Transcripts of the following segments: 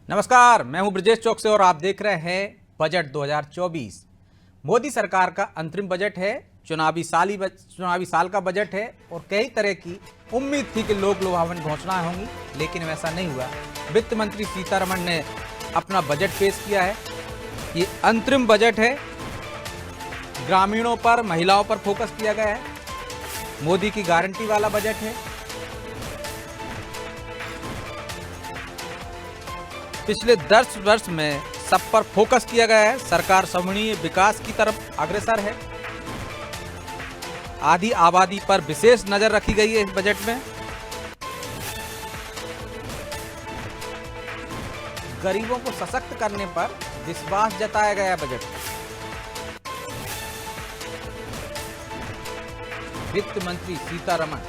नमस्कार, मैं हूं ब्रजेश चौक से और आप देख रहे हैं बजट 2024। मोदी सरकार का अंतरिम बजट है, चुनावी साल का बजट है और कई तरह की उम्मीद थी कि लोक लुभावन घोषणाएं होंगी, लेकिन वैसा नहीं हुआ। वित्त मंत्री सीतारमण ने अपना बजट पेश किया है। ये अंतरिम बजट है, ग्रामीणों पर, महिलाओं पर फोकस किया गया है। मोदी की गारंटी वाला बजट है। पिछले 10 वर्ष में सब पर फोकस किया गया है। सरकार समूहीय विकास की तरफ अग्रसर है। आधी आबादी पर विशेष नजर रखी गई है इस बजट में। गरीबों को सशक्त करने पर विश्वास जताया गया है बजट में। वित्त मंत्री सीतारमण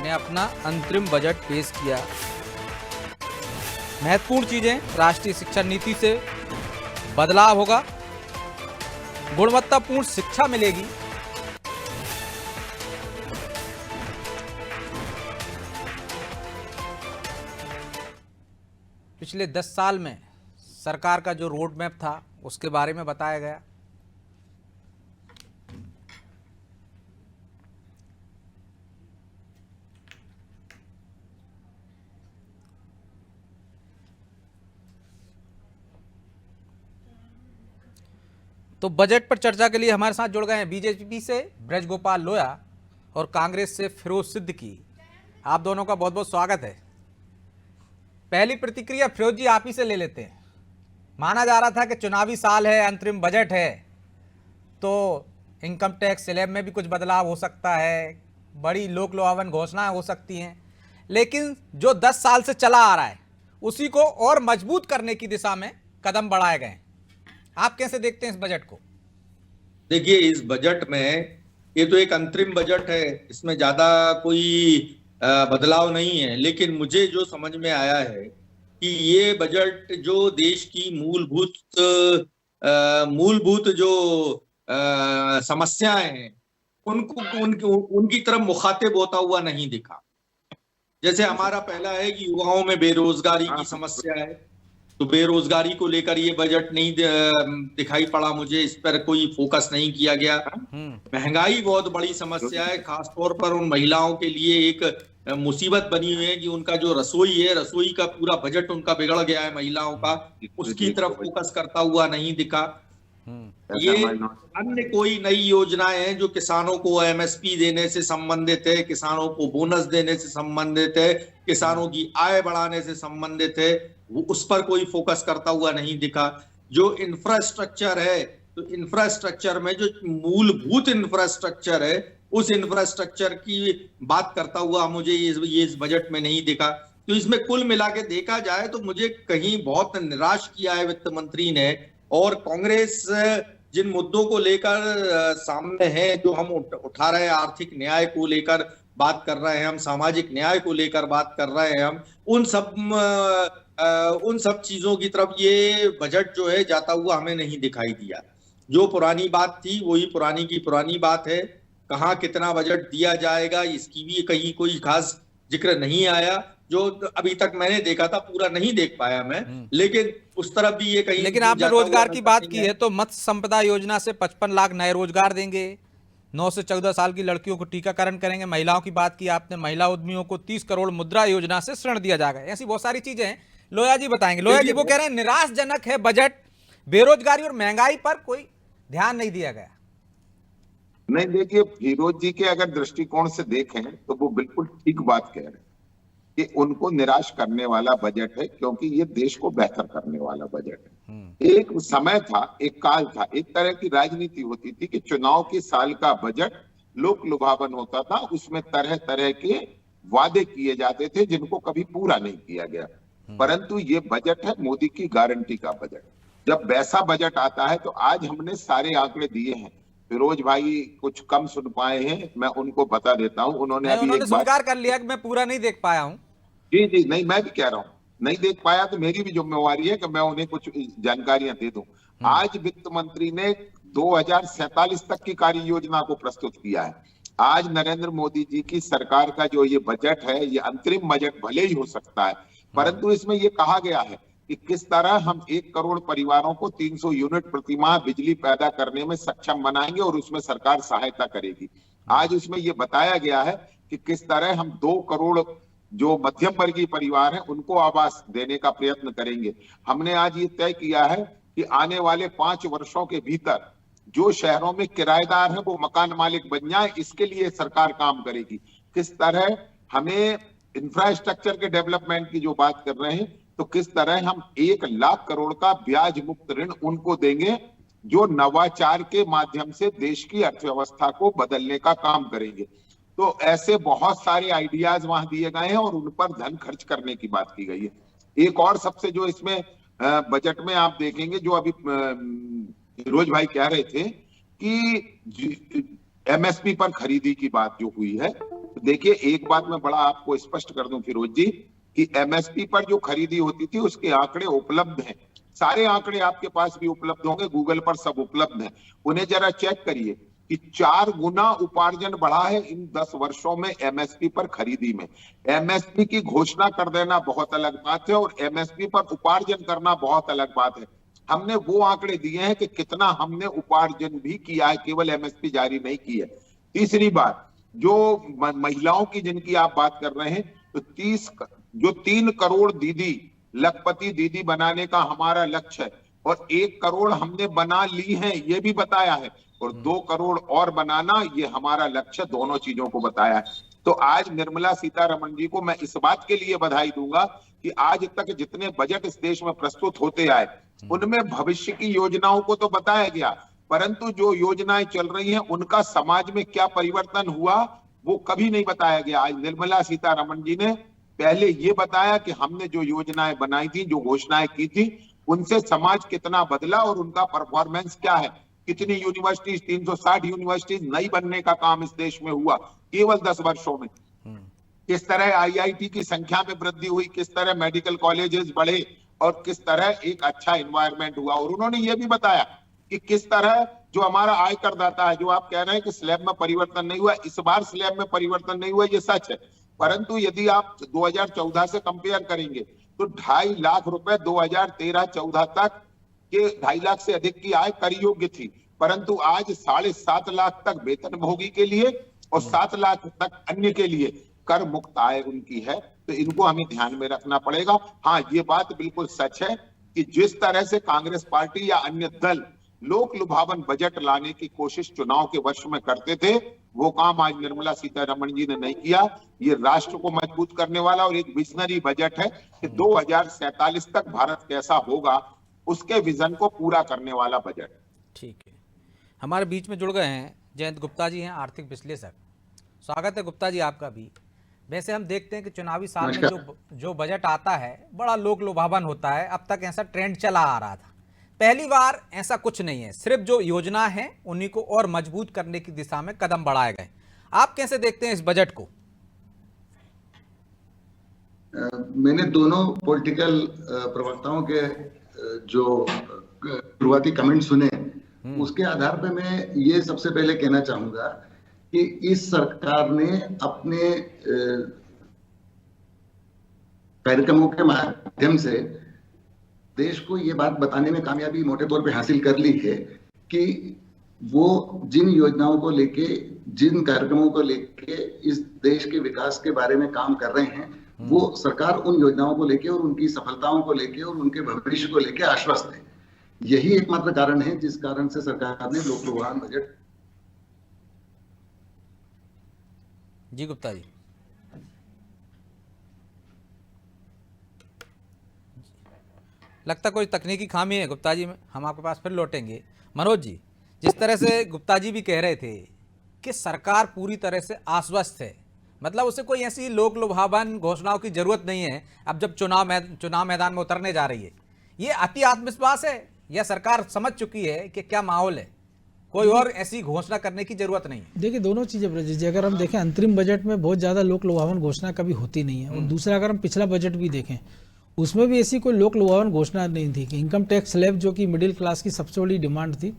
ने अपना अंतरिम बजट पेश किया। महत्वपूर्ण चीजें, राष्ट्रीय शिक्षा नीति से बदलाव होगा, गुणवत्तापूर्ण शिक्षा मिलेगी, पिछले 10 साल में सरकार का जो रोड मैप था उसके बारे में बताया गया। तो बजट पर चर्चा के लिए हमारे साथ जुड़ गए हैं बीजेपी से ब्रज गोपाल लोया और कांग्रेस से फिरोज सिद्दीकी। आप दोनों का बहुत बहुत स्वागत है। पहली प्रतिक्रिया फिरोज जी आप ही से ले लेते हैं। माना जा रहा था कि चुनावी साल है, अंतरिम बजट है, तो इनकम टैक्स स्लैब में भी कुछ बदलाव हो सकता है, बड़ी लोक लुभावन घोषणाएं हो सकती हैं, लेकिन जो 10 साल से चला आ रहा है उसी को और मजबूत करने की दिशा में कदम बढ़ाए गए। आप कैसे देखते हैं इस बजट को? देखिए, इस बजट में ये तो एक अंतरिम बजट है, इसमें ज्यादा कोई बदलाव नहीं है, लेकिन मुझे जो समझ में आया है कि ये बजट जो देश की मूलभूत जो समस्याएं हैं उनकी तरफ मुखातिब होता हुआ नहीं दिखा। जैसे हमारा पहला है कि युवाओं में बेरोजगारी की समस्या है, तो बेरोजगारी को लेकर ये बजट नहीं दिखाई पड़ा मुझे, इस पर कोई फोकस नहीं किया गया। महंगाई बहुत बड़ी समस्या है, खासतौर पर उन महिलाओं के लिए एक मुसीबत बनी हुई है कि उनका जो रसोई का पूरा बजट उनका बिगड़ गया है महिलाओं का, उसकी तरफ फोकस करता हुआ नहीं दिखा। ये अन्य कोई नई योजनाएं हैं जो किसानों को एमएसपी देने से संबंधित है, किसानों को बोनस देने से संबंधित है, किसानों की आय बढ़ाने से संबंधित है, वो उस पर कोई फोकस करता हुआ नहीं दिखा। जो इंफ्रास्ट्रक्चर है, तो इंफ्रास्ट्रक्चर में जो मूलभूत इंफ्रास्ट्रक्चर है उस इंफ्रास्ट्रक्चर की बात करता हुआ मुझे ये इस बजट में नहीं दिखा। तो इसमें कुल मिला के देखा जाए तो मुझे कहीं बहुत निराश किया है वित्त मंत्री ने। और कांग्रेस जिन मुद्दों को लेकर सामने है, जो हम उठा रहे हैं, आर्थिक न्याय को लेकर बात कर रहे हैं हम, सामाजिक न्याय को लेकर बात कर रहे हैं हम, उन सब चीजों की तरफ ये बजट जो है जाता हुआ हमें नहीं दिखाई दिया। जो पुरानी बात थी वही पुरानी की पुरानी बात है। कहाँ कितना बजट दिया जाएगा इसकी भी कहीं कोई खास जिक्र नहीं आया। जो अभी तक मैंने देखा था पूरा नहीं देख पाया मैं, लेकिन उस तरफ भी ये कहीं। लेकिन आपने रोजगार की बात की है, तो मत्स्य संपदा योजना से 55 लाख नए रोजगार देंगे, 9 से 14 साल की लड़कियों को टीकाकरण करेंगे। महिलाओं की बात की आपने, महिला उद्यमियों को 30 करोड़ मुद्रा योजना से ऋण दिया जाएगा। ऐसी बहुत सारी चीजें हैं। लोया जी बताएंगे। लोया जी वो कह रहे हैं निराशजनक है बजट, बेरोजगारी और महंगाई पर कोई ध्यान नहीं दिया गया। नहीं, देखिए, फिरोज जी के अगर दृष्टिकोण से देखें तो वो बिल्कुल ठीक बात कह रहे हैं कि उनको निराश करने वाला बजट है, क्योंकि ये देश को बेहतर करने वाला बजट है। एक समय था, एक काल था, एक तरह की राजनीति होती थी कि चुनाव के साल का बजट लोक लुभावन होता था, उसमें तरह तरह के वादे किए जाते थे जिनको कभी पूरा नहीं किया गया। परंतु ये बजट है मोदी की गारंटी का बजट। जब वैसा बजट आता है तो आज हमने सारे आंकड़े दिए हैं। फिरोज भाई कुछ कम सुन पाए हैं, मैं उनको बता देता हूं। उन्होंने स्वीकार कर लिया कि मैं पूरा नहीं देख पाया हूं। जी जी, नहीं, मैं भी कह रहा हूं, नहीं देख पाया तो मेरी भी जिम्मेवारी है कि मैं उन्हें कुछ जानकारियां दे दूं। आज वित्त मंत्री ने 2047 तक की कार्य योजना को प्रस्तुत किया है। आज नरेंद्र मोदी जी की सरकार का जो ये बजट है, ये अंतरिम बजट भले ही हो सकता है, परंतु इसमें ये कहा गया है कि किस तरह हम 1 करोड़ परिवारों को 300 यूनिट प्रतिमाह बिजली पैदा करने में सक्षम बनाएंगे और उसमें सरकार सहायता करेगी। आज उसमें ये बताया गया है कि किस तरह हम 2 करोड़ जो मध्यम वर्गीय परिवार हैं उनको आवास देने का प्रयत्न करेंगे। हमने आज ये तय किया है कि आने वाले 5 वर्षों के भीतर जो शहरों में किराएदार हैं वो मकान मालिक बन जाए, इसके लिए सरकार काम करेगी। किस तरह हमें इंफ्रास्ट्रक्चर के डेवलपमेंट की जो बात कर रहे हैं, तो किस तरह हम 1 लाख करोड़ का ब्याज मुक्त ऋण उनको देंगे जो नवाचार के माध्यम से देश की अर्थव्यवस्था को बदलने का काम करेंगे। तो ऐसे बहुत सारे आइडियाज वहां दिए गए हैं और उन पर धन खर्च करने की बात की गई है। एक और सबसे जो इसमें बजट में आप देखेंगे, जो अभी फिरोज भाई कह रहे थे कि एमएसपी पर खरीदी की बात जो हुई है, तो देखिए एक बात मैं बड़ा आपको स्पष्ट कर दूं फिरोज जी, कि एमएसपी पर जो खरीदी होती थी उसके आंकड़े उपलब्ध हैं। सारे आंकड़े आपके पास भी उपलब्ध होंगे, गूगल पर सब उपलब्ध हैं। उन्हें जरा चेक करिए कि 4 गुना उपार्जन बढ़ा है इन 10 वर्षों में एमएसपी पर खरीदी में। एमएसपी की घोषणा कर देना बहुत अलग बात है और एमएसपी पर उपार्जन करना बहुत अलग बात है। हमने वो आंकड़े दिए हैं कि कितना हमने उपार्जन भी किया है, केवल एमएसपी जारी नहीं की है। तीसरी बात, जो महिलाओं की जिनकी आप बात कर रहे हैं, तो 3 करोड़ दीदी, लखपति दीदी बनाने का हमारा लक्ष्य है और 1 करोड़ हमने बना ली है ये भी बताया है, और 2 करोड़ और बनाना ये हमारा लक्ष्य, दोनों चीजों को बताया है। तो आज निर्मला सीतारमण जी को मैं इस बात के लिए बधाई दूंगा कि आज तक जितने बजट इस देश में प्रस्तुत होते आए उनमें भविष्य की योजनाओं को तो बताया गया, परंतु जो योजनाएं चल रही हैं उनका समाज में क्या परिवर्तन हुआ वो कभी नहीं बताया गया। आज निर्मला सीतारमण जी ने पहले ये बताया कि हमने जो योजनाएं बनाई थी, जो घोषणाएं की थी, उनसे समाज कितना बदला और उनका परफॉर्मेंस क्या है। कितनी यूनिवर्सिटीज, 360 यूनिवर्सिटीज नई बनने का काम इस देश में हुआ केवल 10 वर्षों में। किस तरह आईआईटी की संख्या में वृद्धि हुई, किस तरह मेडिकल कॉलेजेस बढ़े और किस तरह एक अच्छा एनवायरनमेंट हुआ। और उन्होंने ये भी बताया कि किस तरह जो हमारा आयकर दाता है, जो आप कह रहे हैं कि स्लैब में परिवर्तन नहीं हुआ, इस बार स्लैब में परिवर्तन नहीं हुआ, ये सच है, परंतु यदि आप 2014 से कंपेयर करेंगे तो 2.5 लाख रुपए 2013-14 तक के 2.5 लाख से अधिक की आय कर योग्य थी, परंतु आज 7.5 लाख तक वेतनभोगी के लिए और 7 लाख तक अन्य के लिए कर मुक्त आय उनकी है। तो इनको हमें ध्यान में रखना पड़ेगा। हाँ, ये बात बिल्कुल सच है कि जिस तरह से कांग्रेस पार्टी या अन्य दल लोक लुभावन बजट लाने की कोशिश चुनाव के वर्ष में करते थे, वो काम आज निर्मला सीतारमण जी ने नहीं किया। ये राष्ट्र को मजबूत करने वाला और एक विजनरी बजट है कि 2047 तक भारत कैसा होगा, उसके विजन को पूरा करने वाला बजट। ठीक है, हमारे बीच में जुड़ गए हैं जयंत गुप्ता जी, हैं आर्थिक विश्लेषक। स्वागत है गुप्ता जी आपका भी। वैसे हम देखते हैं कि चुनावी साल में जो बजट आता है बड़ा लोक लुभावन होता है। अब तक ऐसा ट्रेंड चला आ रहा था, पहली बार ऐसा कुछ नहीं है, सिर्फ जो योजना है उन्हीं को और मजबूत करने की दिशा में कदम बढ़ाए गए। आप कैसे देखते हैं इस बजट को? मैंने दोनों पॉलिटिकल प्रवक्ताओं के जो शुरुआती कमेंट सुने, उसके आधार पे मैं ये सबसे पहले कहना चाहूंगा कि इस सरकार ने अपने कार्यक्रमों के माध्यम से देश को ये बात बताने में कामयाबी मोटे तौर पे हासिल कर ली है कि वो जिन योजनाओं को लेके, जिन कार्यक्रमों को लेके इस देश के विकास के बारे में काम कर रहे हैं, वो सरकार उन योजनाओं को लेके और उनकी सफलताओं को लेके और उनके भविष्य को लेके आश्वस्त है। यही एकमात्र कारण है जिस कारण से सरकार ने लोक लुभावन बजट। जी गुप्ता जी। लगता कोई तकनीकी खामी है गुप्ता जी में, हम आपके पास फिर लौटेंगे। मनोज जी, जिस तरह से गुप्ता जी भी कह रहे थे कि सरकार पूरी तरह से आश्वस्त है, मतलब उसे कोई ऐसी लोक लुभावन घोषणाओं की जरूरत नहीं है अब जब चुनाव मैदान में उतरने जा रही है। ये अति आत्मविश्वास है या सरकार समझ चुकी है कि क्या माहौल है, कोई और ऐसी घोषणा करने की जरूरत नहीं है? देखिए दोनों चीजें ब्रजेश जी, अगर हम देखें अंतरिम बजट में बहुत ज्यादा लोक लुभावन घोषणा कभी होती नहीं है, और दूसरा अगर हम पिछला बजट भी देखें उसमें भी ऐसी कोई लोक लुभावन घोषणा नहीं थी कि इनकम टैक्स स्लैब जो कि मिडिल क्लास की सबसे बड़ी डिमांड थी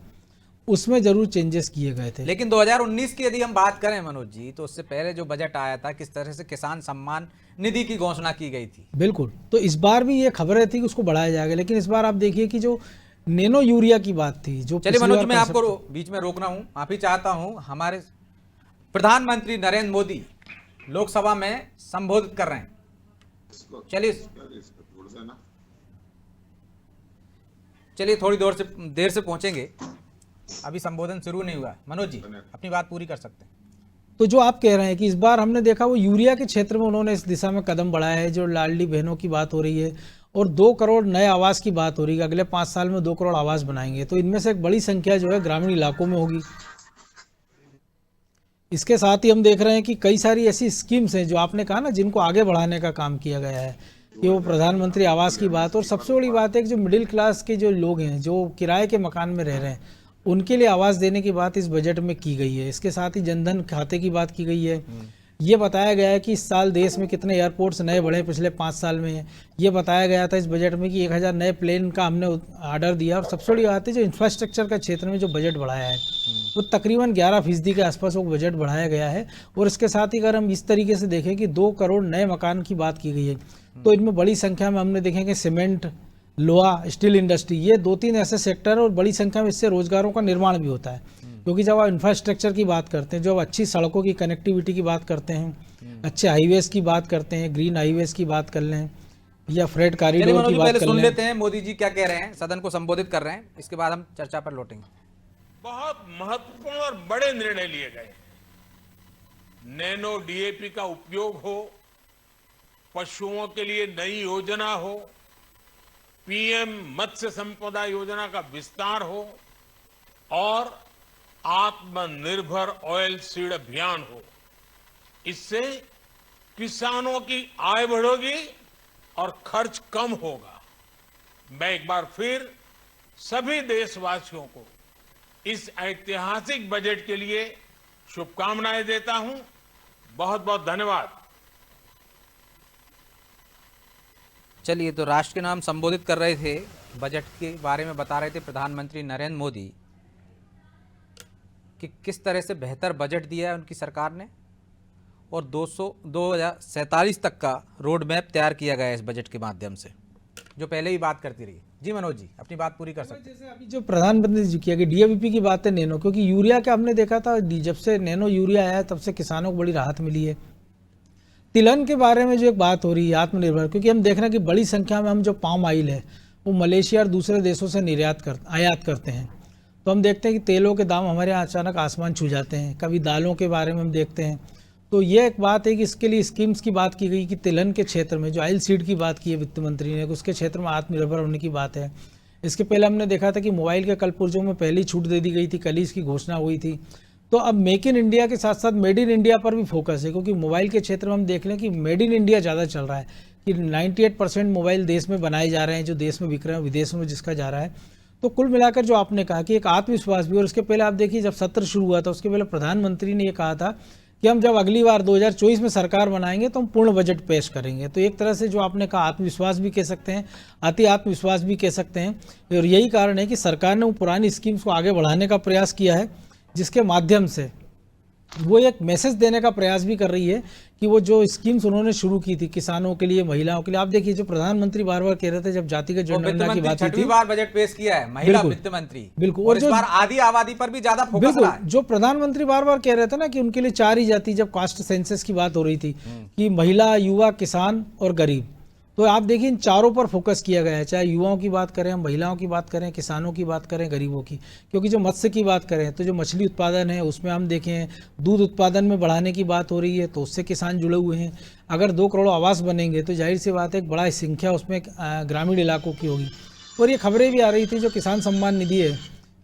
उसमें जरूर चेंजेस किए गए थे। लेकिन 2019 की यदि हम बात करें मनोज जी, तो उससे पहले जो बजट आया था, किस तरह से किसान सम्मान निधि की घोषणा की गई थी। बिल्कुल, तो इस बार भी ये खबरें थी कि उसको बढ़ाया जाएगा, लेकिन इस बार आप देखिए कि जो नैनो यूरिया की बात थी, जो चलिए पिछली मनोज बार जी, मैं आपको concept- बीच में रोकना हूं, माफी चाहता हूं। हमारे प्रधानमंत्री नरेंद्र मोदी लोकसभा में संबोधित कर रहे हैं। चलिए थोड़ी देर से पहुंचेंगे, अभी संबोधन शुरू नहीं हुआ। मनोज जी अपनी बात पूरी कर सकते हैं। तो जो आप कह रहे हैं कि इस बार हमने देखा वो यूरिया के क्षेत्र में उन्होंने इस दिशा में कदम बढ़ाया है, जो लाडली बहनों की बात हो रही है और 2 करोड़ नए आवास की बात हो रही है, अगले 5 साल में 2 करोड़ आवास बनाएंगे, तो इनमें से एक बड़ी संख्या जो है ग्रामीण इलाकों में होगी। इसके साथ ही हम देख रहे हैं कि कई सारी ऐसी स्कीम्स हैं जो आपने कहा ना, जिनको आगे बढ़ाने का काम किया गया है, कि वो प्रधानमंत्री आवास की बात, और सबसे बड़ी बात है कि जो मिडिल क्लास के जो लोग हैं, जो किराए के मकान में रह रहे हैं, उनके लिए आवास देने की बात इस बजट में की गई है। इसके साथ ही जनधन खाते की बात की गई है। ये बताया गया है कि इस साल देश में कितने एयरपोर्ट्स नए बढ़े पिछले 5 साल में। ये बताया गया था इस बजट में कि 1000 नए प्लेन का हमने ऑर्डर दिया। और सबसे बड़ी बात है, जो इंफ्रास्ट्रक्चर का क्षेत्र में जो बजट बढ़ाया है, वो तकरीबन 11% के आसपास वो बजट बढ़ाया गया है। और इसके साथ ही अगर हम इस तरीके से देखें कि 2 करोड़ नए मकान की बात की गई है, तो इनमें बड़ी संख्या में हमने देखें कि सीमेंट, लोहा, स्टील इंडस्ट्री, ये 2-3 ऐसे सेक्टर है और बड़ी संख्या में इससे रोजगारों का निर्माण भी होता है। क्योंकि जब आप इंफ्रास्ट्रक्चर की बात करते हैं, जब अच्छी सड़कों की कनेक्टिविटी की बात करते हैं, अच्छे हाईवेज की बात करते हैं, ग्रीन हाईवेज की बात कर लें या फ्रेट कॉरिडोर की बात पहले कर सुन लें। लेते हैं मोदी जी क्या कह रहे हैं, सदन को संबोधित कर रहे हैं, इसके बाद हम चर्चा पर लौटेंगे। बहुत महत्वपूर्ण और बड़े निर्णय लिए गए। नैनो डीएपी का उपयोग हो, पशुओं के लिए नई योजना हो, पीएम मत्स्य संपदा योजना का विस्तार हो और आत्मनिर्भर ऑयल सीड अभियान हो। इससे किसानों की आय बढ़ेगी और खर्च कम होगा। मैं एक बार फिर सभी देशवासियों को इस ऐतिहासिक बजट के लिए शुभकामनाएं देता हूं। बहुत बहुत धन्यवाद। चलिए, तो राष्ट्र के नाम संबोधित कर रहे थे, बजट के बारे में बता रहे थे प्रधानमंत्री नरेंद्र मोदी कि किस तरह से बेहतर बजट दिया है उनकी सरकार ने, और 2047 तक का रोड मैप तैयार किया गया है इस बजट के माध्यम से, जो पहले ही बात करती रही। जी मनोज जी अपनी बात पूरी कर सकते हैं। जैसे अभी जो प्रधानमंत्री जी किया कि डीएपी की बात है, नैनो, क्योंकि यूरिया का हमने देखा था, जब से नैनो यूरिया आया तब से किसानों को बड़ी राहत मिली है। तिलहन के बारे में जो एक बात हो रही है आत्मनिर्भर, क्योंकि हम देख रहे हैं कि बड़ी संख्या में हम जो पाम ऑयल है वो मलेशिया और दूसरे देशों से आयात करते हैं। तो हम देखते हैं कि तेलों के दाम हमारे यहाँ अचानक आसमान छू जाते हैं। कभी दालों के बारे में हम देखते हैं। तो ये एक बात है कि इसके लिए स्कीम्स की बात की गई कि तिलहन के क्षेत्र में जो ऑयल सीड की बात की है वित्त मंत्री ने, उसके क्षेत्र में आत्मनिर्भर होने की बात है। इसके पहले हमने देखा था कि मोबाइल के कलपुर्जों में पहली छूट दे दी गई थी, कल ही इसकी घोषणा हुई थी। तो अब मेक इन इंडिया के साथ साथ मेड इन इंडिया पर भी फोकस है, क्योंकि मोबाइल के क्षेत्र में हम देख लें कि मेड इन इंडिया ज़्यादा चल रहा है, कि 98% मोबाइल देश में बनाए जा रहे हैं, जो देश में बिक रहे हैं, विदेश में जिसका जा रहा है। तो कुल मिलाकर जो आपने कहा कि एक आत्मविश्वास भी, और इसके पहले आप देखिए जब सत्र शुरू हुआ था उसके पहले प्रधानमंत्री ने ये कहा था कि हम जब अगली बार 2024 में सरकार बनाएंगे तो हम पूर्ण बजट पेश करेंगे। तो एक तरह से जो आपने कहा आत्मविश्वास भी कह सकते हैं, अति आत्मविश्वास भी कह सकते हैं। और यही कारण है कि सरकार ने वो पुरानी स्कीम्स को आगे बढ़ाने का प्रयास किया है, जिसके माध्यम से वो एक मैसेज देने का प्रयास भी कर रही है कि वो जो स्कीम्स उन्होंने शुरू की थी किसानों के लिए, महिलाओं के लिए। आप देखिए जो प्रधानमंत्री बार बार कह रहे थे जब जातिगत जनगणना की बात हुई थी, 6वीं बार बजट पेश किया है महिला वित्त मंत्री, बिल्कुल, और इस बार आधी आबादी पर भी ज्यादा फोकस रहा है। जो प्रधानमंत्री बार बार कह रहे थे ना कि उनके लिए 4 ही जाति, जब कास्ट सेंसस की बात हो रही थी कि महिला, युवा, किसान और गरीब, तो आप देखिए इन चारों पर फोकस किया गया है। चाहे युवाओं की बात करें, महिलाओं की बात करें, किसानों की बात करें, गरीबों की। क्योंकि जो मत्स्य की बात करें तो जो मछली उत्पादन है उसमें हम देखें दूध उत्पादन में बढ़ाने की बात हो रही है, तो उससे किसान जुड़े हुए हैं। अगर 2 करोड़ आवास बनेंगे तो जाहिर सी बात है एक बड़ा संख्या उसमें ग्रामीण इलाकों की होगी। और ये खबरें भी आ रही थी जो किसान सम्मान निधि है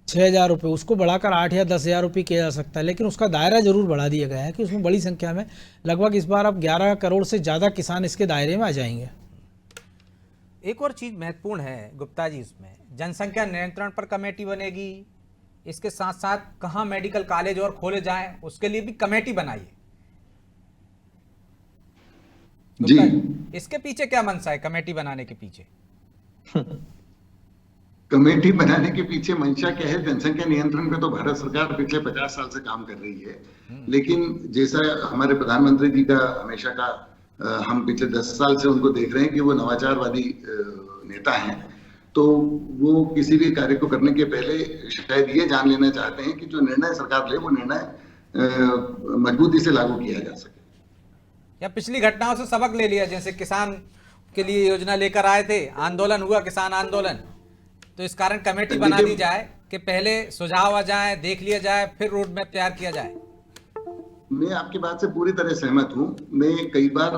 6,000 रुपये, उसको बढ़ाकर 8 या 10,000 रुपये किया जा सकता है, लेकिन उसका दायरा जरूर बढ़ा दिया गया है कि उसमें बड़ी संख्या में लगभग इस बार अब 11 करोड़ से ज़्यादा किसान इसके दायरे में आ जाएंगे। एक और चीज महत्वपूर्ण है गुप्ता जी, इसमें जनसंख्या नियंत्रण पर कमेटी बनेगी, इसके साथ साथ कहां मेडिकल कॉलेज और खोले जाएं उसके लिए भी कमेटी बनाई है। जी, इसके पीछे क्या मंशा है, कमेटी बनाने के पीछे? कमेटी बनाने के पीछे मंशा क्या है? जनसंख्या नियंत्रण पे तो भारत सरकार पिछले 50 साल से काम कर रही है, लेकिन जैसा हमारे प्रधानमंत्री जी का हमेशा का हम पिछले 10 साल से उनको देख रहे हैं कि वो नवाचारवादी नेता हैं, तो वो किसी भी कार्य को करने के पहले शायद ये जान लेना चाहते हैं कि जो निर्णय सरकार ले वो निर्णय मजबूती से लागू किया जा सके। या पिछली घटनाओं से सबक ले लिया, जैसे किसान के लिए योजना लेकर आए थे, आंदोलन हुआ, किसान आंदोलन, तो इस कारण कमेटी बना दी जाए कि पहले सुझाव आ जाए, देख लिया जाए, फिर रोड मैप तैयार किया जाए। मैं आपकी बात से पूरी तरह सहमत हूं। मैं कई बार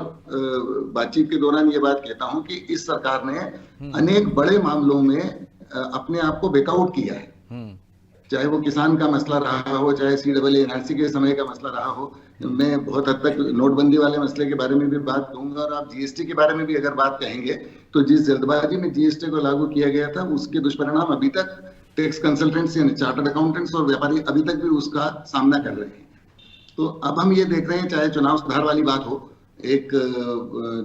बातचीत के दौरान ये बात कहता हूं कि इस सरकार ने अनेक बड़े मामलों में अपने आप को बैकआउट किया है, चाहे वो किसान का मसला रहा हो, चाहे CAA NRC के समय का मसला रहा हो। मैं बहुत हद तक नोटबंदी वाले मसले के बारे में भी बात कहूंगा, और आप GST के बारे में भी अगर बात कहेंगे तो जिस जल्दबाजी में GST को लागू किया गया था उसके दुष्परिणाम अभी तक टैक्स कंसल्टेंट्स यानी चार्टर्ड अकाउंटेंट्स और व्यापारी अभी तक भी उसका सामना कर रहे हैं। तो अब हम ये देख रहे हैं, चाहे चुनाव सुधार वाली बात हो, एक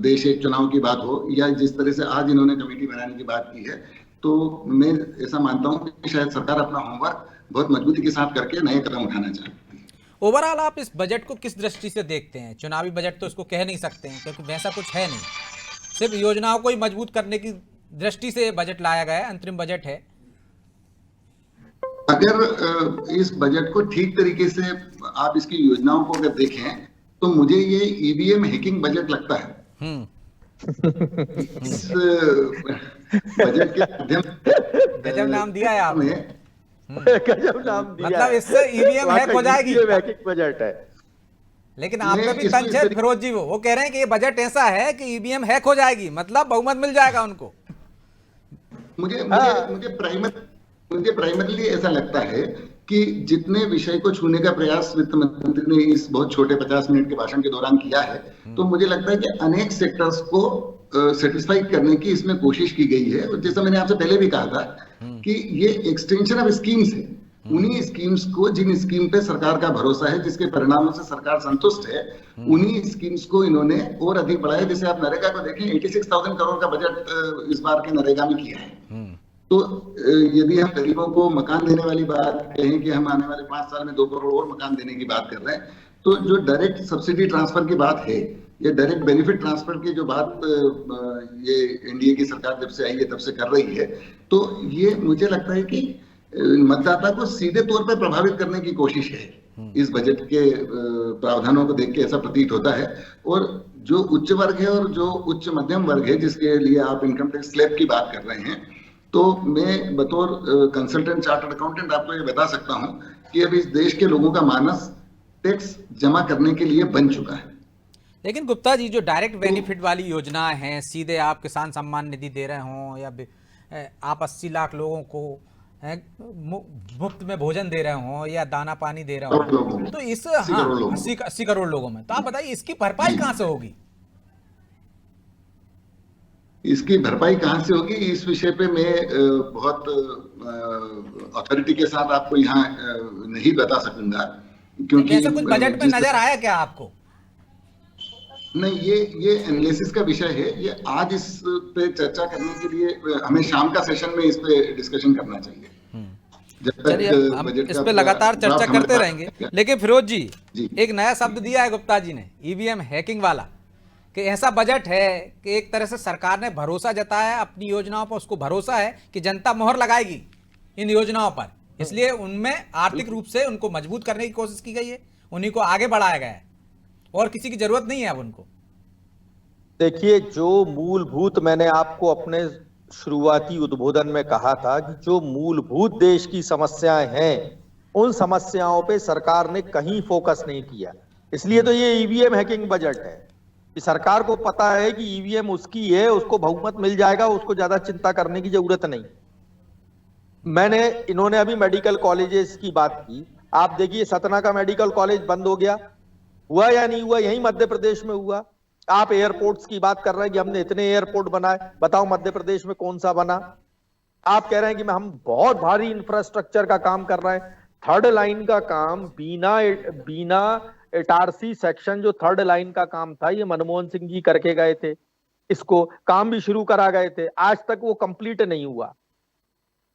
देश एक चुनाव की बात हो, या जिस तरह से आज इन्होंने कमेटी बनाने की बात की है, तो मैं ऐसा मानता हूं कि शायद सरकार अपना होमवर्क बहुत मजबूती के साथ करके नए कदम उठाना चाहती है। ओवरऑल आप इस बजट को किस दृष्टि से देखते हैं? चुनावी बजट तो इसको कह नहीं सकते हैं क्योंकि वैसा कुछ है नहीं, सिर्फ योजनाओं को ही मजबूत करने की दृष्टि से बजट लाया गया है, अंतरिम बजट है। अगर इस बजट को ठीक तरीके से आप इसकी योजनाओं को अगर देखें तो मुझे ये EVM हैकिंग बजट लगता है। इस बजट के माध्यम गजब नाम दिया है आपने। गजब नाम दिया, मतलब इससे EVM हैक हो जाएगी। बजट है, लेकिन आप पे भी तंज है फिरोज जी, वो कह रहे हैं कि ये बजट ऐसा है कि EVM हैक हो जाएगी, मतलब बहुमत मिल जाएगा उनको। मुझे प्राइमरली ऐसा लगता है कि जितने विषय को छूने का प्रयास वित्त मंत्री ने इस बहुत छोटे 50 मिनट के भाषण के दौरान किया है, तो मुझे लगता है कि अनेक सेक्टर्स को सेटिस्फाई करने की इसमें कोशिश की गई है। और जैसा मैंने आपसे पहले भी कहा था कि ये एक्सटेंशन ऑफ स्कीम्स है, उन्हीं स्कीम्स को, जिन स्कीम पे सरकार का भरोसा है, जिसके परिणामों से सरकार संतुष्ट है, उन्हीं स्कीम्स को इन्होंने और अधिक बढ़ाया। जैसे आप नरेगा को देखें, 86,000 करोड़ का बजट इस बार के नरेगा में किया है। तो यदि हम गरीबों को मकान देने वाली बात कहें कि हम आने वाले 5 साल में 2 करोड़ और मकान देने की बात कर रहे हैं, तो जो डायरेक्ट सब्सिडी ट्रांसफर की बात है या डायरेक्ट बेनिफिट ट्रांसफर की जो बात ये एनडीए की सरकार जब से आई है तब से कर रही है, तो ये मुझे लगता है कि मतदाता को सीधे तौर पर प्रभावित करने की कोशिश है। इस बजट के प्रावधानों को देख के ऐसा प्रतीत होता है। और जो उच्च वर्ग है और जो उच्च मध्यम वर्ग है, जिसके लिए आप इनकम टैक्स स्लैब की बात कर रहे हैं, तो मैं बतौर कंसल्टेंट चार्टर्ड अकाउंटेंट आपको ये बता सकता हूं कि अब इस देश के लोगों का मानस टैक्स जमा करने के लिए बन चुका है। लेकिन गुप्ता जी, जो डायरेक्ट बेनिफिट वाली योजना है, सीधे आप किसान सम्मान निधि दे रहे हों या आप 80 लाख लोगों को मुफ्त में भोजन दे रहे हों या दाना पानी दे रहे हों, तो इस 80 करोड़ लोगों में, तो आप बताइए इसकी भरपाई कहां से होगी? इसकी भरपाई कहां से होगी, इस विषय पे मैं बहुत अथॉरिटी के साथ आपको यहाँ नहीं बता सकूंगा, क्योंकि ऐसा कुछ बजट में नजर आया क्या आपको? नहीं, ये एनालिसिस का विषय है। ये आज इस पे चर्चा करने के लिए हमें शाम का सेशन में इस पे डिस्कशन करना चाहिए। जब तक हम इस पे लगातार चर्चा करते रहेंगे। लेकिन फिरोज जी, एक नया शब्द दिया है गुप्ता जी ने, EVM हैकिंग वाला, कि ऐसा बजट है कि एक तरह से सरकार ने भरोसा जताया है अपनी योजनाओं पर, उसको भरोसा है कि जनता मोहर लगाएगी इन योजनाओं पर, इसलिए उनमें आर्थिक रूप से उनको मजबूत करने की कोशिश की गई है, उन्हीं को आगे बढ़ाया गया है और किसी की जरूरत नहीं है अब उनको। देखिए, जो मूलभूत, मैंने आपको अपने शुरुआती उद्बोधन में कहा था कि जो मूलभूत देश की समस्याएं हैं, उन समस्याओं पे सरकार ने कहीं फोकस नहीं किया। इसलिए तो ये EVM हैकिंग बजट है कि सरकार को पता है कि EVM उसकी है, उसको बहुमत मिल जाएगा, उसको ज्यादा चिंता करने की जरूरत नहीं। इन्होंने अभी मेडिकल कॉलेजेस की बात की, आप देखिए सतना का मेडिकल कॉलेज बंद हो गया, हुआ या नहीं हुआ? यही मध्य प्रदेश में हुआ। आप एयरपोर्ट्स की बात कर रहे हैं कि हमने इतने एयरपोर्ट बनाए, बताओ मध्य प्रदेश में कौन सा बना? आप कह रहे हैं कि हम बहुत भारी इंफ्रास्ट्रक्चर का काम कर रहे हैं। थर्ड लाइन का काम बीना इटारसी सेक्शन, जो थर्ड लाइन का काम था, ये मनमोहन सिंह जी करके गए थे, इसको काम भी शुरू करा गए थे, आज तक वो कंप्लीट नहीं हुआ।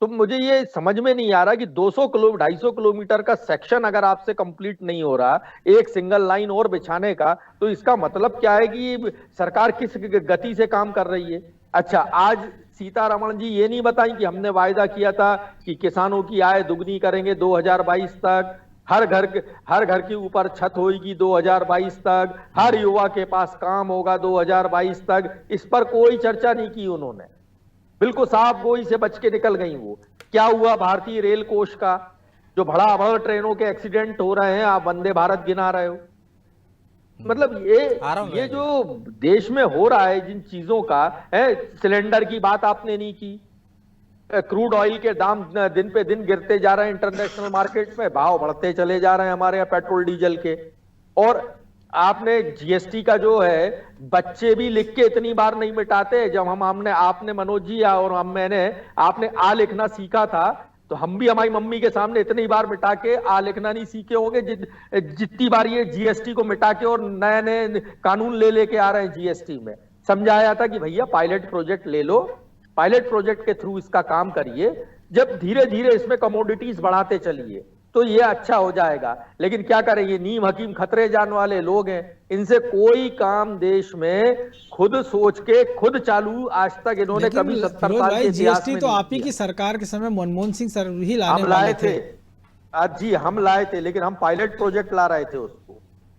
तो मुझे ये समझ में नहीं आ रहा कि 250 किलोमीटर का सेक्शन अगर आपसे कंप्लीट नहीं हो रहा, एक सिंगल लाइन और बिछाने का, तो इसका मतलब क्या है कि सरकार किस गति से काम कर रही है। अच्छा, आज सीतारमण जी ये नहीं बताई कि हमने वायदा किया था कि किसानों की आय दुगनी करेंगे 2022 तक, हर घर के ऊपर छत होगी 2022 तक, हर युवा के पास काम होगा 2022 तक। इस पर कोई चर्चा नहीं की उन्होंने, बिल्कुल साफ गोई से बच के निकल गई वो। क्या हुआ भारतीय रेल कोष का, जो भड़ाभड़ ट्रेनों के एक्सीडेंट हो रहे हैं, आप वंदे भारत गिना रहे हो। मतलब ये जो देश में हो रहा है जिन चीजों का है, सिलेंडर की बात आपने नहीं की, क्रूड ऑयल के दाम दिन पे दिन गिरते जा रहे हैं इंटरनेशनल मार्केट में, भाव बढ़ते चले जा रहे हैं हमारे यहाँ पेट्रोल डीजल के। और आपने जीएसटी का जो है, बच्चे भी लिख के इतनी बार नहीं मिटाते। जब आपने मनोज जी और आपने आ लिखना सीखा था, तो हम भी हमारी मम्मी के सामने इतनी बार मिटा के आ लिखना नहीं सीखे होंगे जितनी बार ये जीएसटी को मिटा के और नए नए कानून लेके आ रहे हैं जीएसटी में। समझाया था कि भैया पायलट प्रोजेक्ट ले लो, पायलट प्रोजेक्ट के थ्रू इसका काम करिए, जब धीरे धीरे इसमें कमोडिटीज बढ़ाते चलिए तो ये अच्छा हो जाएगा। लेकिन क्या करें, ये नीम हकीम खतरे जान वाले लोग हैं, इनसे कोई काम देश में खुद सोच के खुद चालू आज तक इन्होंने कभी 70 साल के जीएसटी तो आप ही की सरकार के समय मनमोहन सिंह सर ही लाने वाले थे। आज जी हम लाए थे, लेकिन हम पायलट प्रोजेक्ट ला रहे थे उसको,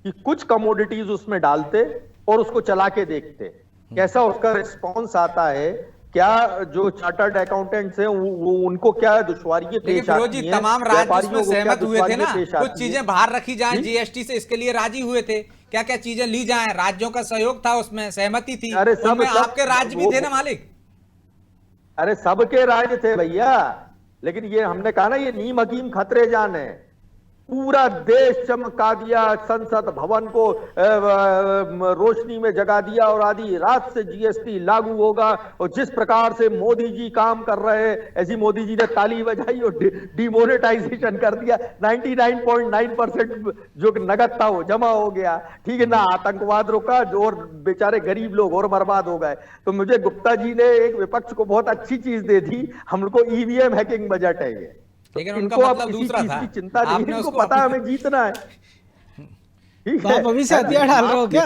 कि कुछ कमोडिटीज उसमें डालते और उसको चला के देखते कैसा उसका रिस्पॉन्स आता है, क्या जो चार्टर्ड अकाउंटेंट्स हैं उनको क्या दुश्वारियां पेश आती हैं। तमाम राज्य इसमें सहमत हुए थे ना, कुछ चीजें बाहर रखी जाएं जीएसटी से, इसके लिए राजी हुए थे। क्या क्या चीजें ली जाएं, राज्यों का सहयोग था, उसमें सहमति थी। अरे सब आपके राज्य भी थे ना मालिक। अरे सबके राज्य थे भैया, लेकिन ये हमने कहा ना, ये नीम हकीम खतरे जान है। पूरा देश चमका दिया, संसद भवन को रोशनी में जगा दिया और आधी रात से जीएसटी लागू होगा। और जिस प्रकार से मोदी जी काम कर रहे हैं, ऐसी मोदी जी ने ताली बजाई और डिमोनेटाइजेशन कर दिया। 99.9% जो नगद था वो जमा हो गया, ठीक है ना। आतंकवाद रुका, और बेचारे गरीब लोग और बर्बाद हो गए। तो मुझे गुप्ता जी ने एक विपक्ष को बहुत अच्छी चीज दे दी, हमको ईवीएम हैकिंग बजट है ये। लेकिन उनका मतलब दूसरा था, चिंता नहीं, इनको पता है हमें जीतना है। ठीक है, आप अभी से हथियार डाल रहे हो क्या?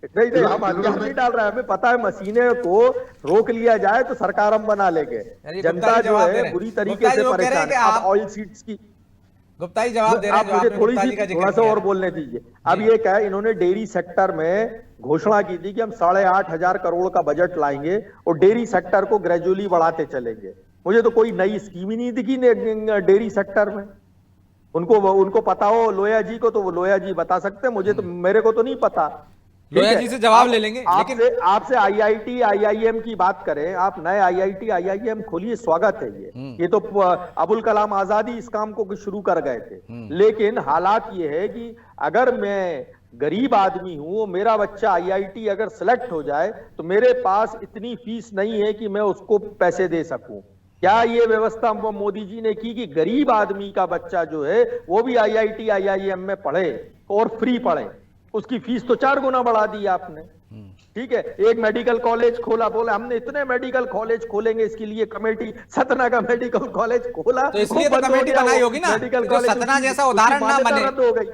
नहीं, हम हथियार नहीं डाल रहे हैं, हमें पता है मशीने को रोक लिया जाए तो सरकार हम बना लेंगे। जनता जो है बुरी तरीके से परेशान है। अब ऑयल सीड्स की गुप्ता जी जवाब दे रहे हैं, आप मुझे थोड़ा सा और बोलने दीजिए। अब ये क्या है, इन्होंने डेयरी सेक्टर में घोषणा की थी कि हम 8,500 करोड़ का बजट लाएंगे और डेयरी सेक्टर को ग्रेजुअली बढ़ाते चलेंगे। मुझे तो कोई नई स्कीम ही नहीं दिखी डेयरी सेक्टर में। उनको पता हो लोया जी को, तो वो लोया जी बता सकते हैं, मुझे तो, मेरे को तो नहीं पता। लोया जी से जवाब ले लेंगे। लेकिन आपसे आईआईटी आईआईएम की बात करें, आप नए आईआईटी आईआईएम खोलिए, स्वागत है। ये तो अबुल कलाम आजादी इस काम को शुरू कर गए थे। लेकिन हालात ये है कि अगर मैं गरीब आदमी हूं, मेरा बच्चा आईआईटी अगर सिलेक्ट हो जाए तो मेरे पास इतनी फीस नहीं है कि मैं उसको पैसे दे सकूं। क्या ये व्यवस्था मोदी जी ने की कि गरीब आदमी का बच्चा जो है वो भी आईआईटी आईआईएम में पढ़े और फ्री पढ़े? उसकी फीस तो 4 गुना बढ़ा दी आपने। ठीक है, एक मेडिकल कॉलेज खोला, बोले हमने इतने मेडिकल कॉलेज खोलेंगे, इसके लिए कमेटी, सतना का मेडिकल कॉलेज खोला, तो इसलिए तो कमेटी बनाई होगी ना, तो सतना जैसा उदाहरण ना बने। हो गई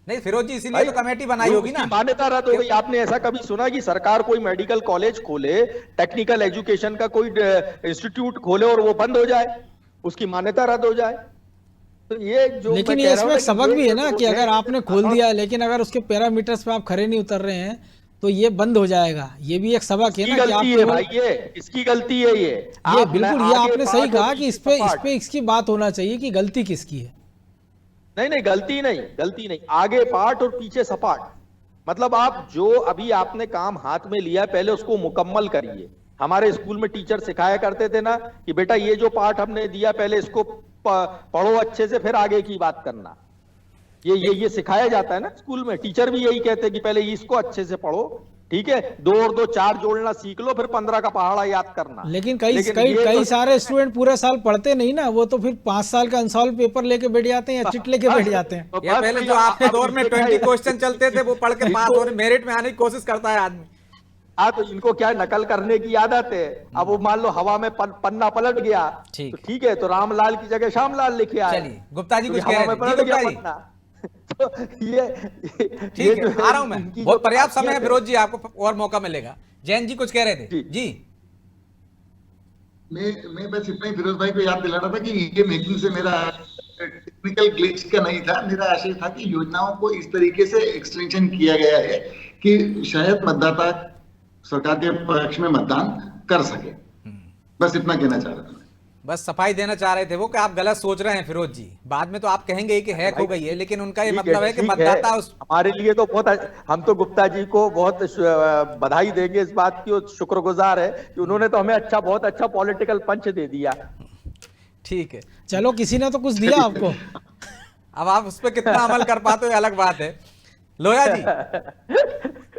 नहीं फिरोज जी, इसीलिए तो कमेटी बनाई होगी ना। मान्यता रद्द हो गई। आपने ऐसा कभी सुना कि सरकार कोई मेडिकल कॉलेज खोले, टेक्निकल एजुकेशन का कोई इंस्टीट्यूट खोले और वो बंद हो जाए, उसकी मान्यता रद्द हो जाए? तो ये जो, लेकिन ये इसमें सबक भी है ना कि अगर आपने खोल दिया, लेकिन अगर उसके पैरामीटर्स पे आप खरे नहीं उतर रहे हैं तो ये बंद हो जाएगा। ये भी एक सबक है ना कि आप भाई, ये इसकी गलती है। ये बिल्कुल, ये आपने सही कहा कि इस पे इसकी बात होना चाहिए कि गलती किसकी है। नहीं, गलती नहीं। आगे पाठ और पीछे सपाट। मतलब आप जो अभी आपने काम हाथ में लिया, पहले उसको मुकम्मल करिए। हमारे स्कूल में टीचर सिखाया करते थे ना कि बेटा ये जो पाठ हमने दिया, पहले इसको पढ़ो अच्छे से, फिर आगे की बात करना। ये सिखाया जाता है ना स्कूल में। टीचर भी यही कहते हैं कि पहले इसको अच्छे से पढ़ो, ठीक है, 2 और 2 4 जोड़ना सीख लो, फिर 15 का पहाड़ा याद करना। लेकिन कई सारे स्टूडेंट पूरे साल पढ़ते नहीं ना, वो तो फिर 5 साल का अनसॉल्व पेपर लेके बैठ जाते हैं या चिट लेके बैठ जाते हैं। या पहले जो आपके दौर में 20 क्वेश्चन चलते थे वो पढ़ के पास होने, मेरिट में आने की कोशिश करता है आदमी। हाँ, तो इनको क्या नकल करने की आदत है। अब वो मान लो हवा में पन्ना पलट गया, ठीक तो ठीक है, तो रामलाल की जगह श्यामलाल लिखे आए। चलिए गुप्ता जी कुछ क्योंकि कह हवा रहे में थे। पलट जी गया गुप्ता जी, पन्ना। तो ये ठीक जो है, आ रहा हूं मैं, इनकी जो बहुत पर्याप्त समय है खासियत फिरोज जी, आपको और मौका मिलेगा। जैन जी कुछ कह रहे थे। जी। जी मैं बस इतना ही फिरोज भाई को याद दिला रहा था कि ये मेकिंग से मेरा टेक्निकल ग्लिच का नहीं था। मेरा आशय था कि योजनाओं को इस तरीके से एक्सटेंशन किया गया है कि शायद मतदाता सरकार के पक्ष में मतदान कर सके। बस इतना कहना चाह रहा था। बस सफाई देना चाह रहे थे वो कि आप गलत सोच रहे हैं फिरोज जी, बाद में तो आप कहेंगे कि हैक हो गई है, लेकिन उनका ये मतलब है कि ठीक मतदाता उस हमारे लिए तो बहुत, हम तो गुप्ता जी को बहुत बधाई देंगे इस बात की, और शुक्रगुजार है कि उन्होंने तो हमें बहुत अच्छा पॉलिटिकल पंच दे दिया। ठीक है। चलो किसी ने तो कुछ दिया आपको। अब आप उस पर कितना अमल कर पाते हो अलग बात है। लोया जी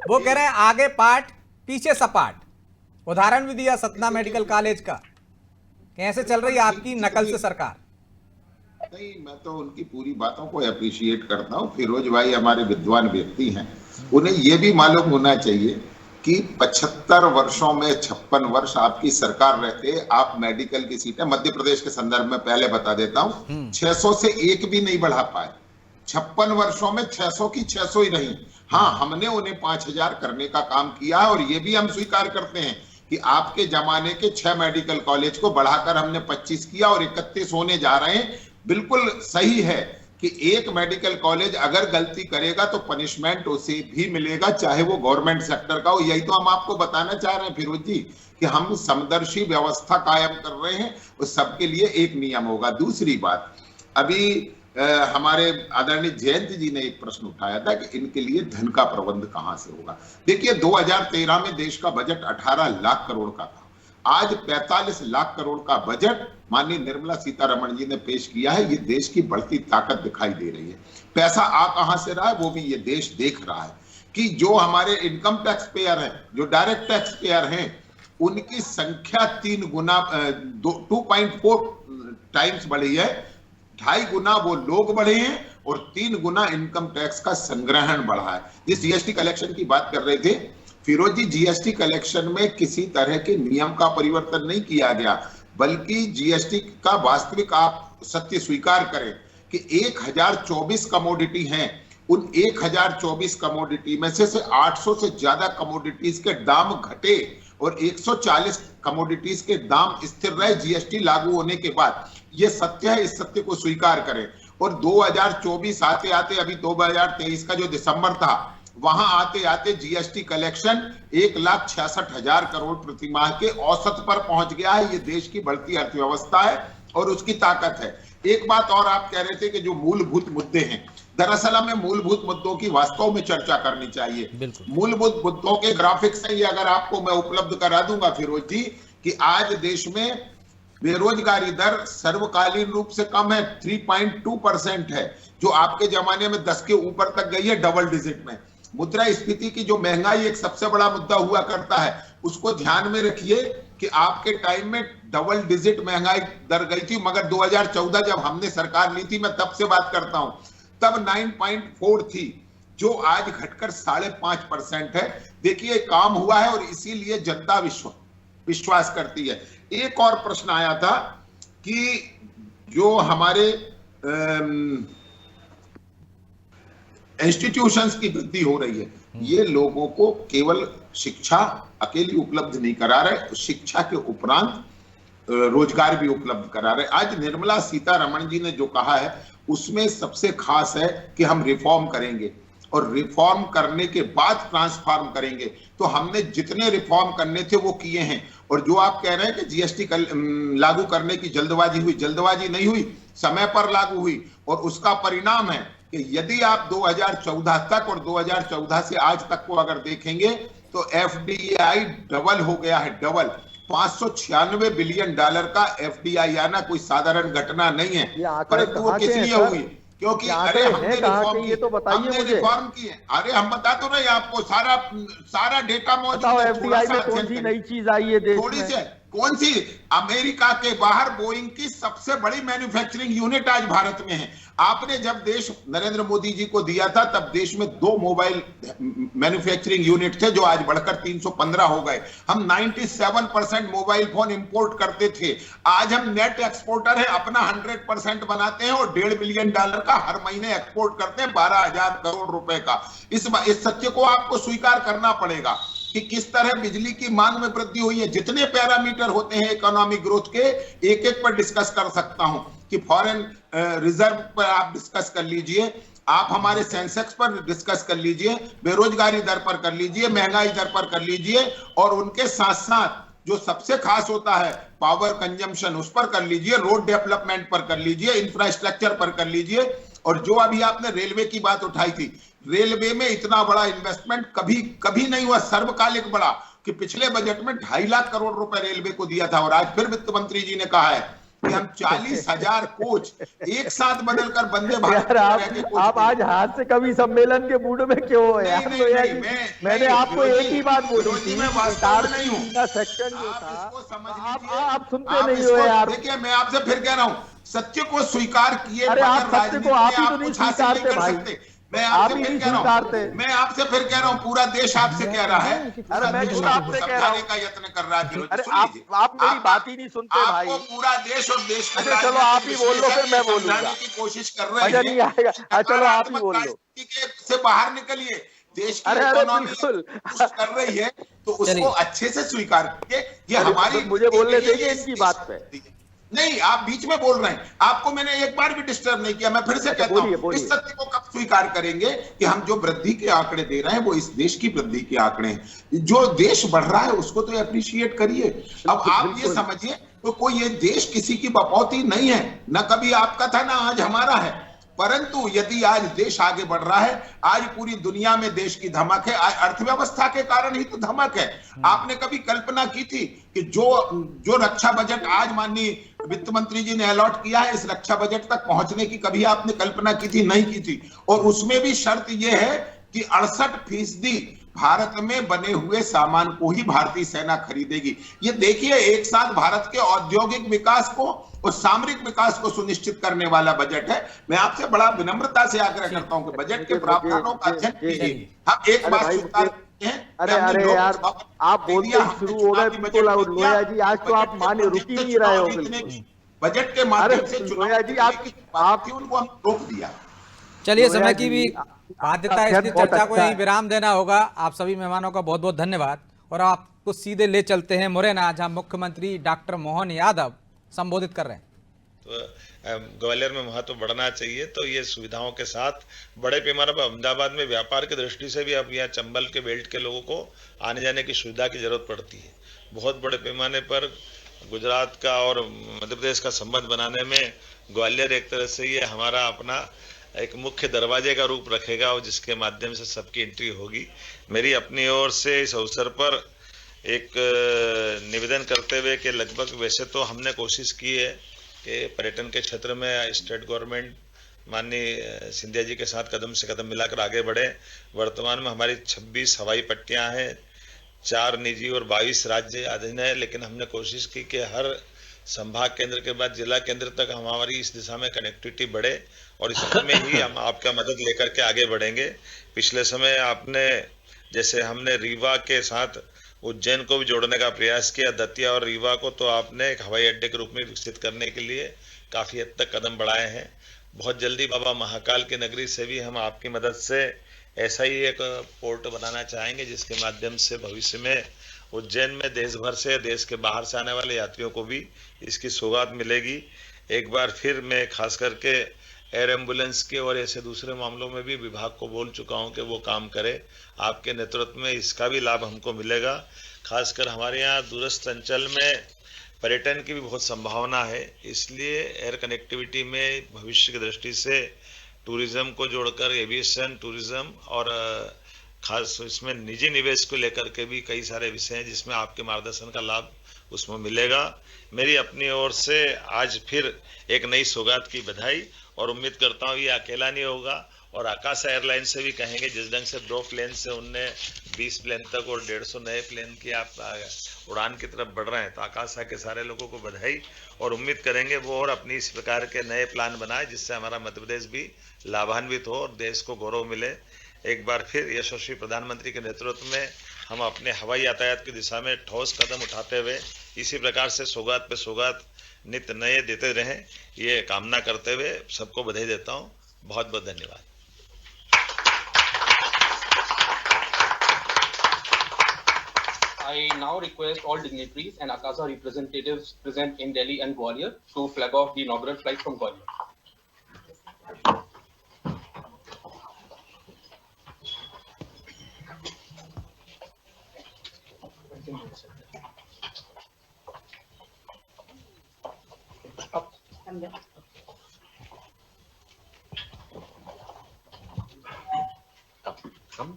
वो कह रहे हैं आगे पाठ पीछे सपाट, उदाहरण भी दिया सतना मेडिकल कॉलेज का। कैसे चल रही है आपकी नकल से सरकार? नहीं, मैं तो उनकी पूरी बातों को अप्रिशिएट करता हूँ। फिरोज भाई हमारे विद्वान व्यक्ति हैं, उन्हें यह भी मालूम होना चाहिए कि 75 वर्षों में 56 वर्ष आपकी सरकार रहते आप मेडिकल की सीटें मध्य प्रदेश के संदर्भ में पहले बता देता हूं 600 से एक भी नहीं बढ़ा पाए। 56 वर्षों में 600 की 600 ही रही। हाँ, हमने उन्हें 5000 करने का काम किया है, और ये भी हम स्वीकार करते हैं कि आपके जमाने के 6 मेडिकल कॉलेज को बढ़ाकर हमने 25 किया और 31 होने जा रहे हैं। बिल्कुल सही है कि एक मेडिकल कॉलेज अगर गलती करेगा तो पनिशमेंट उसे भी मिलेगा, चाहे वो गवर्नमेंट सेक्टर का हो। यही तो हम आपको बताना चाह रहे हैं फिरोज जी कि हम समदर्शी व्यवस्था कायम कर रहे हैं, उस सबके लिए एक नियम होगा। दूसरी बात, अभी हमारे आदरणीय जयंत जी ने एक प्रश्न उठाया था कि इनके लिए धन का प्रबंध कहां से होगा। देखिए, 2013 में देश का बजट 18 लाख करोड़ का था। आज 45 लाख करोड़ का बजट माननीय निर्मला सीतारमण जी ने पेश किया है। ये देश की बढ़ती ताकत दिखाई दे रही है। पैसा आ कहां से रहा है वो भी ये देश देख रहा है कि जो हमारे इनकम टैक्स पेयर हैं, जो डायरेक्ट टैक्स पेयर हैं, उनकी संख्या 3 गुना 2.4 टाइम्स बढ़ी है। 2.5 गुना वो लोग बढ़े हैं और 3 गुना इनकम टैक्स का संग्रहण बढ़ा है। जिस जीएसटी कलेक्शन की बात कर रहे थे फिरोज जी, जीएसटी कलेक्शन में किसी तरह के नियम का परिवर्तन नहीं किया गया, बल्कि जीएसटी का वास्तविक आप सत्य स्वीकार करें कि 1024 कमोडिटी हैं। उन 1024 कमोडिटी में से 800 से ज्यादा कमोडिटीज के दाम घटे और 140 कमोडिटीज के दाम स्थिर रहे जीएसटी लागू होने के बाद। यह सत्य है, इस सत्य को स्वीकार करें। और 2024 आते आते, अभी 2023 का जो दिसंबर था, वहां आते आते जीएसटी कलेक्शन 1,66,000 करोड़ प्रतिमाह के औसत पर पहुंच गया है। ये देश की बढ़ती अर्थव्यवस्था है और उसकी ताकत है। एक बात और आप कह रहे थे कि जो मूलभूत मुद्दे हैं, दरअसल हमें मूलभूत मुद्दों की वास्तव में चर्चा करनी चाहिए। मूलभूत मुद्दों के ग्राफिक्स हैं, ये अगर आपको मैं उपलब्ध करा दूंगा फिरोज जी, कि आज देश में बेरोजगारी दर सर्वकालीन रूप से कम है, 3.2% है, जो आपके जमाने में 10 के ऊपर तक गई है, डबल डिजिट में। मुद्रास्फीति की जो महंगाई एक सबसे बड़ा मुद्दा हुआ करता है, उसको ध्यान में रखिए कि आपके टाइम में डबल डिजिट महंगाई दर गई थी, मगर 2014 जब हमने सरकार ली थी, मैं तब से बात करता हूं, तब 9.4 थी, जो आज घटकर 5.5% है। देखिए, काम हुआ है और इसीलिए जनता विश्वास करती है। एक और प्रश्न आया था कि जो हमारे इंस्टीट्यूशंस की वृद्धि हो रही है, ये लोगों को केवल शिक्षा अकेली उपलब्ध नहीं करा रहे, शिक्षा के उपरांत रोजगार भी उपलब्ध करा रहे। आज निर्मला सीतारमण जी ने जो कहा है उसमें सबसे खास है कि हम रिफॉर्म करेंगे और रिफॉर्म करने के बाद ट्रांसफॉर्म करेंगे। तो हमने जितने रिफॉर्म करने थे वो किए हैं। और जो आप कह रहे हैं कि जीएसटी लागू करने की जल्दबाजी हुई, जल्दबाजी नहीं हुई, समय पर लागू हुई। और उसका परिणाम है कि यदि आप 2014 तक और 2014 से आज तक को अगर देखेंगे तो एफडीआई डबल हो गया है, डबल। $596 बिलियन का एफडीआई आना कोई साधारण घटना नहीं है। परंतु वो किस लिए हुई? क्योंकि अरे हमने रिफॉर्म की, तो हमने रिफॉर्म की है। अरे हम बता तो रहे आपको, सारा डेटा मौजूद है। एफडीआई में कौन सी नई चीज आई है देश में? थोड़ी सी कौन सी अमेरिका के बाहर बोइंग की सबसे बड़ी मैन्युफैक्चरिंग यूनिट आज भारत में है। आपने जब देश नरेंद्र मोदी जी को दिया था तब देश में 2 मोबाइल मैन्युफैक्चरिंग यूनिट थे जो आज बढ़कर 315 हो गए। हम 97% मोबाइल फोन इंपोर्ट करते थे, आज हम नेट एक्सपोर्टर है, अपना 100% बनाते हैं और $1.5 बिलियन का हर महीने एक्सपोर्ट करते हैं, 12,000 करोड़ रुपए का। इस सत्य को आपको स्वीकार करना पड़ेगा कि किस तरह बिजली की मांग में वृद्धि हुई है। जितने पैरामीटर होते हैं इकोनॉमिक ग्रोथ के, एक एक पर डिस्कस कर सकता हूं कि फॉरेन रिजर्व पर आप डिस्कस कर लीजिए, आप हमारे सेंसेक्स पर डिस्कस कर लीजिए, बेरोजगारी दर पर कर लीजिए, महंगाई दर पर कर लीजिए, और उनके साथ साथ जो सबसे खास होता है पावर कंजम्पशन उस पर कर लीजिए, रोड डेवलपमेंट पर कर लीजिए, इंफ्रास्ट्रक्चर पर कर लीजिए। और जो अभी आपने रेलवे की बात उठाई थी, रेलवे में इतना बड़ा इन्वेस्टमेंट कभी नहीं हुआ, सर्वकालिक बड़ा, कि पिछले बजट में 2.5 लाख करोड़ रुपए रेलवे को दिया था। और आज फिर वित्त मंत्री जी ने कहा है कि हम 40,000 कोच एक साथ बदलकर वंदे भारत। आप आज हाथ से कवि सम्मेलन के मूड में क्यों हो यार? मैंने आपको एक ही बात बोली थी, सेक्शन जो था आप सुनते नहीं हो यार। देखिए मैं आपसे फिर कह रहा हूँ, सत्य को स्वीकार किए, अरे आप सत्य को आप ही तो नहीं स्वीकारते भाई, मैं आपसे फिर कह रहा हूँ, पूरा देश आपसे कह रहा है, अरे मैं खुद आपसे कह रहा हूँ का यत्न कर रहा है। अरे आप मेरी बात ही नहीं सुनते भाई। आपको पूरा देश और देश को चलो आप ही बोल लो, फिर मैं बोलूंगा की कोशिश कर रहे हैं। नहीं आएगा, चलो आप ही बोल लो। से बाहर निकलिए, देश की इकोनॉमी कर रही है तो उसको अच्छे से स्वीकार कीजिए। ये हमारी, मुझे बोलने देंगे इनकी बात पे? नहीं, आप बीच में बोल रहे हैं, आपको मैंने एक बार भी डिस्टर्ब नहीं किया। मैं फिर से कहता हूं, इस सत्य को कब स्वीकार करेंगे कि हम जो वृद्धि के आंकड़े दे रहे हैं वो इस देश की वृद्धि के आंकड़े हैं। जो देश बढ़ रहा है उसको तो अप्रिशिएट करिए। अब आप ये समझिए तो कोई ये देश किसी की बपौती नहीं है, ना कभी आपका था ना आज हमारा है, परंतु यदि आज देश आगे बढ़ रहा है, आज पूरी दुनिया में देश की धमक है, आज अर्थव्यवस्था के कारण ही तो धमक है। आपने कभी कल्पना की थी कि जो रक्षा बजट आज माननीय वित्त मंत्री जी ने अलॉट किया है, इस रक्षा बजट तक पहुंचने की कभी आपने कल्पना की थी? नहीं की थी। और उसमें भी शर्त यह है कि 68% भारत में बने हुए सामान को ही भारतीय सेना खरीदेगी। ये देखिए, एक साथ भारत के औद्योगिक विकास को और सामरिक विकास को सुनिश्चित करने वाला बजट है। मैं आपसे बड़ा विनम्रता से आग्रह करता हूं कि बजट के प्रावधानों का अध्ययन कीजिए। हम एक बात स्वीकार करते हैं, अरे यार आप बोलते शुरू हो गए बिल्कुल लोया जी, आज तो आप माने रुक ही नहीं रहे हो बिल्कुल। बजट के माध्यम से लोया जी आप उनको हम रोक दिया। चलिए, समय की भी बाध्यता है, इसलिए चर्चा को यहीं विराम देना होगा। आप सभी मेहमानों का बहुत बहुत धन्यवाद। और आपको सीधे ले चलते हैं मुरैना, जहां मुख्यमंत्री डॉक्टर मोहन यादव संबोधित कर रहे हैं। तो ग्वालियर में महत्व बढ़ना चाहिए, तो ये सुविधाओं के साथ बड़े पैमाने पर अहमदाबाद में व्यापार की दृष्टि से भी अब यहाँ चंबल के बेल्ट के लोगों को आने जाने की सुविधा की जरूरत पड़ती है। बहुत बड़े पैमाने पर गुजरात का और मध्य प्रदेश का संबंध बनाने में ग्वालियर एक तरह से ये हमारा अपना एक मुख्य दरवाजे का रूप रखेगा और जिसके माध्यम से सबकी एंट्री होगी। मेरी अपनी ओर से इस अवसर पर एक निवेदन करते हुए कि लगभग वैसे तो हमने कोशिश की है कि पर्यटन के क्षेत्र में स्टेट गवर्नमेंट माननीय सिंधिया जी के साथ कदम से कदम मिलाकर आगे बढ़े। वर्तमान में हमारी 26 हवाई पट्टियां हैं, 4 निजी और 22 राज्य अधीन है, लेकिन हमने कोशिश की कि हर संभाग केंद्र के बाद जिला केंद्र तक हमारी इस दिशा में कनेक्टिविटी बढ़े और इसमें ही हम आपका मदद लेकर के आगे बढ़ेंगे। पिछले समय आपने जैसे हमने रीवा के साथ उज्जैन को भी जोड़ने का प्रयास किया, दतिया और रीवा को, तो आपने एक हवाई अड्डे के रूप में विकसित करने के लिए काफी हद तक कदम बढ़ाए हैं। बहुत जल्दी बाबा महाकाल की नगरी से भी हम आपकी मदद से ऐसा ही एक पोर्ट बनाना चाहेंगे जिसके माध्यम से भविष्य में उज्जैन में देश भर से, देश के बाहर से आने वाले यात्रियों को भी इसकी सौगात मिलेगी। एक बार फिर मैं खास करके एयर एम्बुलेंस के और ऐसे दूसरे मामलों में भी विभाग को बोल चुका हूं कि वो काम करे। आपके नेतृत्व में इसका भी लाभ हमको मिलेगा। खासकर हमारे यहाँ दूरस्थ अंचल में पर्यटन की भी बहुत संभावना है, इसलिए एयर कनेक्टिविटी में भविष्य की दृष्टि से टूरिज्म को जोड़कर एविएशन टूरिज्म और खास इसमें निजी निवेश को लेकर के भी कई सारे विषय हैं जिसमें आपके मार्गदर्शन का लाभ उसमें मिलेगा। मेरी अपनी ओर से आज फिर एक नई सौगात की बधाई और उम्मीद करता हूँ ये अकेला नहीं होगा और आकाश एयरलाइन से भी कहेंगे, जिस ढंग से 2 प्लेन से उनने 20 प्लेन तक और 150 नए प्लेन की आप उड़ान की तरफ बढ़ रहे हैं, तो आकाशा के सारे लोगों को बधाई और उम्मीद करेंगे वो और अपनी इस प्रकार के नए प्लान बनाए जिससे हमारा मध्य प्रदेश भी लाभान्वित हो और देश को गौरव मिले। एक बार फिर यशस्वी प्रधानमंत्री के नेतृत्व में हम अपने हवाई यातायात की दिशा में ठोस कदम उठाते हुए इसी प्रकार से सौगात पे सौगात नित्य नए देते रहें, ये कामना करते हुए सबको बधाई देता हूं। बहुत बहुत धन्यवाद। I now request all dignitaries and Akasa representatives present in Delhi and Gwalior to flag off the inaugural flight from Gwalior.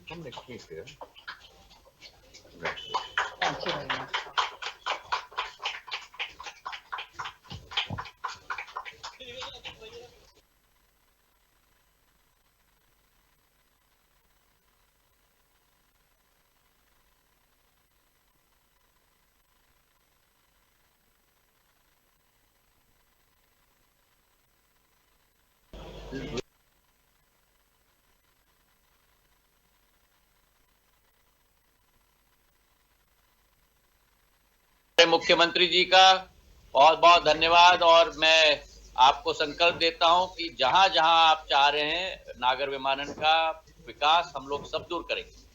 Come next to me here. Thank you very much. मुख्यमंत्री जी का बहुत बहुत धन्यवाद और मैं आपको संकल्प देता हूं कि जहां जहां आप चाह रहे हैं नागर विमानन का विकास हम लोग सब दूर करेंगे।